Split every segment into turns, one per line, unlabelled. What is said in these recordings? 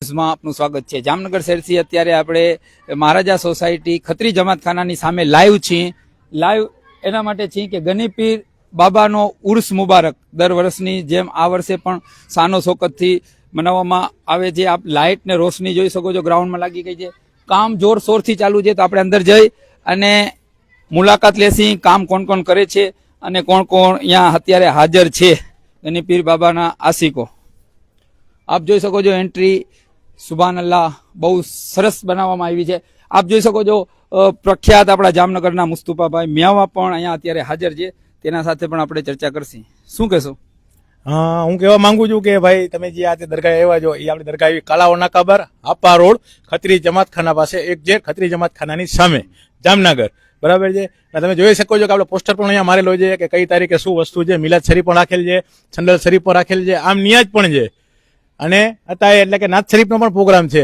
માં આપનું સ્વાગત છે। જામનગર શહેરથી અત્યારે આપણે મહારાજા સોસાયટી ખત્રી જમાતખાનાની સામે લાઈવ છીએ। લાઈવ એના માટે છીએ કે ગની પીર બાબાનો ઉર્સ મુબારક દર વર્ષની જેમ આ વર્ષે પણ શાનો શોકતથી મનાવવામાં આવે છે। આપ લાઇટ ને રોશની જોઈ શકો છો, ગ્રાઉન્ડમાં લાગી ગઈ છે, કામ જોરશોરથી ચાલુ છે। તો આપણે અંદર જઈ અને મુલાકાત લેશી કામ કોણ કોણ કરે છે અને કોણ કોણ અહીંયા અત્યારે હાજર છે ગની પીર બાબાના આશિકો। આપ જોઈ શકો છો એન્ટ્રી સુભાન અલ્લાહ બહુ સરસ બનાવવામાં આવી છે। આપ જોઈ શકો છો પ્રખ્યાત આપણા જામનગરના મુસ્તુફાભાઈ મિયાવા પણ અહીંયા અત્યારે હાજર છે, તેના સાથે પણ આપણે ચર્ચા કરશી। શું કહેશો?
હા, હું કહેવા માંગુ છું કે ભાઈ તમે જે આ દરગાહ આવ્યા છો એ આપણી દરગાહ કાલાવડ નાકા પર આપા રોડ ખત્રી જમાતખાના પાસે એક્ઝેક્ટ ખત્રી જમાતખાનાની સામે જામનગર, બરાબર છે। તમે જોઈ શકો છો કે આપણે પોસ્ટર પણ અહીંયા મારેલો છે કે કઈ તારીખે શું વસ્તુ છે, મિલાદ શરીફ પણ રાખેલ છે, સંડલ શરીફ પણ રાખેલ છે, આમ નિયાજ પણ છે અને અત્યારે એટલે કે નાથ શરીફનો પણ પ્રોગ્રામ છે,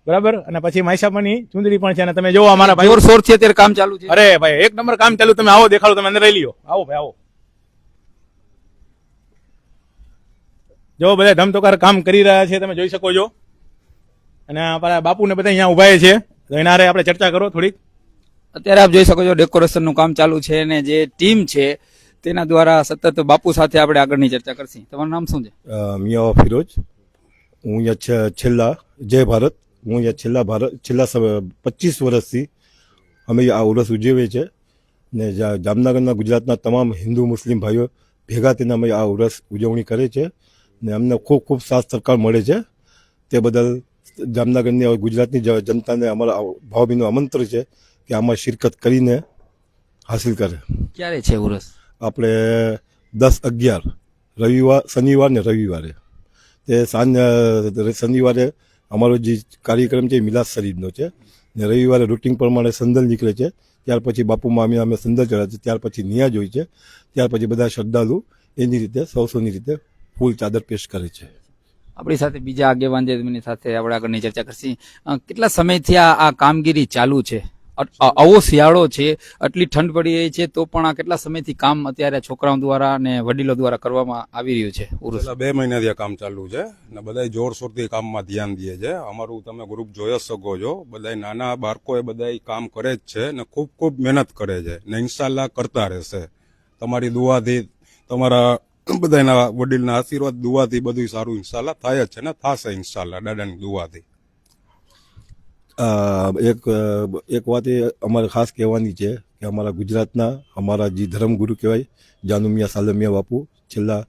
બરાબર। અને પછી માયસાપાની ચુંદડી પણ છે અને તમે જોવો અમારા ભાઈ
જોરશોરથી અત્યારે કામ ચાલુ છે।
અરે ભાઈ એક નંબર કામ ચાલુ, તમે આવો દેખાડો, તમે અંદર રહી લ્યો, આવો ભાઈ આવો। જો બધા ધમધોકાર કામ કરી રહ્યા છે, તમે જોઈ શકો છો। અને આપણા બાપુને બધા અહીંયા ઉભા છે, એના હારે આપણે ચર્ચા કરો થોડીક।
અત્યારે આપ જોઈ શકો છો ડેકોરેશનનું કામ ચાલુ છે અને જે ટીમ છે તેના દ્વારા સતત બાપુ સાથે આપણે આગળની ચર્ચા કરશી। તમારું નામ શું છે?
મિયાવા ફિરોજ। હું અહીંયા છેલ્લા જય ભારત હું અહીંયા છેલ્લા 25 વર્ષથી અમે આ ઉરસ ઉજવીએ છીએ ને જામનગરના ગુજરાતના તમામ હિન્દુ મુસ્લિમ ભાઈઓ ભેગા થઈને અમે આ ઉરસ ઉજવણી કરે છે ને અમને ખૂબ ખૂબ સાથ સહકાર મળે છે। તે બદલ જામનગરની ગુજરાતની જનતાને અમારા ભાવભીનું આમંત્રણ છે કે આમાં શિરકત કરીને હાસિલ કરે।
ક્યારે છે ઉરસ?
આપણે 10-11 રવિવાર, શનિવાર ને રવિવારે। તે શનિવારે અમારો જે કાર્યક્રમ છે મિલાદ શરીફનો છે ને રવિવારે રૂટિન પ્રમાણે સંદલ નીકળે છે, ત્યાર પછી બાપુમાં અમે સંદલ ચડાવે છે, ત્યાર પછી નિયાજ હોય છે, ત્યાર પછી બધા શ્રદ્ધાળુ એની રીતે સૌની રીતે ફૂલ ચાદર પેશ કરે છે।
આપણી સાથે બીજા આગેવાન છે, તેમની સાથે આપણે આગળની ચર્ચા કરશી। કેટલા સમયથી આ કામગીરી ચાલુ છે? આવો શિયાળો છે, આટલી ઠંડ પડી રહી છે, તો પણ આ કેટલા સમયથી કામ અત્યારે છોકરાઓ દ્વારા અને વડીલો દ્વારા કરવામાં આવી રહ્યું છે?
છેલ્લા 2 મહિનાથી આ કામ ચાલુ છે ને બધા જોરશોરથી કામમાં ધ્યાન દે છે। અમારું તમે ગ્રુપ જોઈ શકો છો, બધા નાના બાળકો બધા કામ કરે જ છે ને ખૂબ ખૂબ મહેનત કરે છે ને ઇન્શાલ્લાહ કરતા રહેશે। તમારી દુઆથી, તમારા બધાના વડીલના આશીર્વાદ દુઆથી બધું સારું ઇન્શાલ્લાહ થાય જ છે ને થશે ઇન્શાલ્લાહ દાદાની દુઆથી।
એક વાત એ અમારે ખાસ કહેવાની છે કે અમારા ગુજરાતના અમારા જે ધર્મગુરુ કહેવાય જાનુમિયા સાલમિયા બાપુ છેલ્લા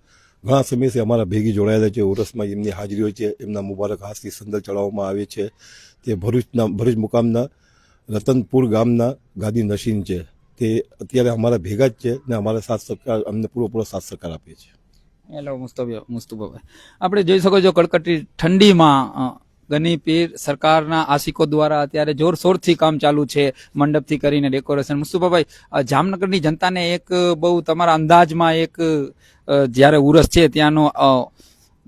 ઘણા સમયથી અમારા ભેગી જોડાયેલા છે। ઉરસમાં એમની હાજરી હોય છે, એમના મુબારક હાથથી સંદલ ચડાવવામાં આવે છે। તે ભરૂચ મુકામના રતનપુર ગામના ગાદી નશીન છે, તે અત્યારે અમારા ભેગા જ છે ને અમારા સાથ સહકાર અમને પૂરો સાથ સહકાર આપે છે।
હેલો મુસ્તુફાભાઈ, આપણે જોઈ શકો છો કડકડતી ઠંડીમાં ગની પીર સરકારના આશિકો દ્વારા અત્યારે જોરશોરથી કામ ચાલુ છે, મંડપથી કરીને ડેકોરેશન। મુસ્તુફાભાઈ, જામનગરની જનતાને એક બહુ તમારા અંદાજમાં એક જ્યારે ઉરસ છે ત્યાંનો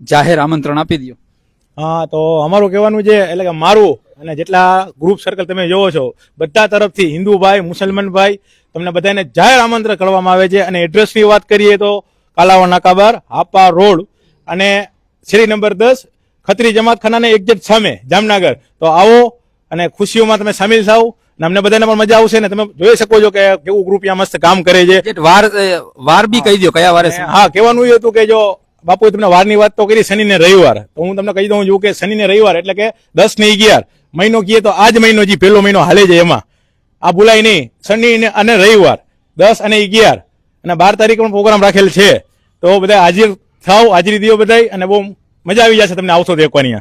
જાહેર આમંત્રણ આપી દો।
હા, તો અમારું કહેવાનું છે એટલે કે મારું અને જેટલા ગ્રુપ સર્કલ તમે જોવો છો બધા તરફથી હિન્દુ ભાઈ મુસલમાન ભાઈ તમને બધાને જાહેર આમંત્રણ કરવામાં આવે છે। અને એડ્રેસની વાત કરીએ તો કાલાવડ નાકા પર હાપા રોડ અને શેરી નંબર 10 ખત્રી જમાતખાનાને એક્ઝેક્ટ સામે જામનગર। તો આવો અને ખુશીઓમાં તમે સામેલ થાવ અને અમને બધાને પણ મજા આવશે ને તમે જોઈ શકો છો કે કેવું ગ્રુપ અહીંયા મસ્ત કામ કરે છે।
વાર બી કહી દો કયા વારે?
હા, કહેવાનું એ હતું કે જો બાપુએ તમને વારની વાત તો કરી શનિ ને રવિવાર, તો હું તમને કહી દઉં છું કે શનિ ને રવિવાર એટલે કે 10 ને 11 મહિનો કહીએ તો આ જ મહિનો જે પહેલો મહિનો હાલે છે એમાં આ ભૂલાય નહીં, શનિ અને રવિવાર 10 અને 11 અને 12 તારીખ પણ પ્રોગ્રામ રાખેલ છે। તો બધા હાજર થાવ, હાજરી દો બધા અને બહુ મજા આવી જશે તમને આવશો દેખવાની।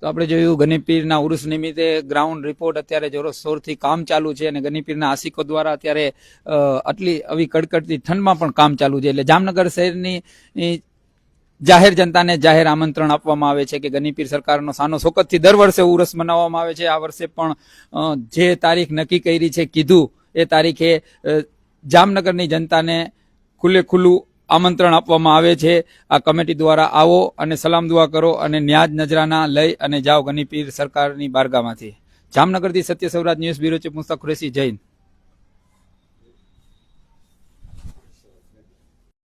તો આપણે જોયું ગની પીરના ઉરુસ નિમિત્તે ગ્રાઉન્ડ રિપોર્ટ અત્યારે જોરશોરથી કામ ચાલુ છે અને ગની પીરના આશિકો દ્વારા અત્યારે આટલી આવી કડકડતી ઠંડમાં પણ કામ ચાલુ છે। એટલે જામનગર શહેરની જાહેર જનતાને જાહેર આમંત્રણ આપવામાં આવે છે કે ગની પીર સરકારનો શાનો શોકતથી દર વર્ષે ઉરસ મનાવવામાં આવે છે। આ વર્ષે પણ જે તારીખ નક્કી કરી છે કીધું એ તારીખે જામનગરની જનતાને ખુલ્લું આમંત્રણ આપવામાં આવે છે। આ કમિટી દ્વારા આવો અને સલામ દુઆ કરો અને ન્યાજ નજરાના લઈ અને જાઓ ગની પીર સરકારની બારગામાંથી। જામનગરથી સત્ય સૌરાજ news bureau chief Mustak Qureshi, Jain.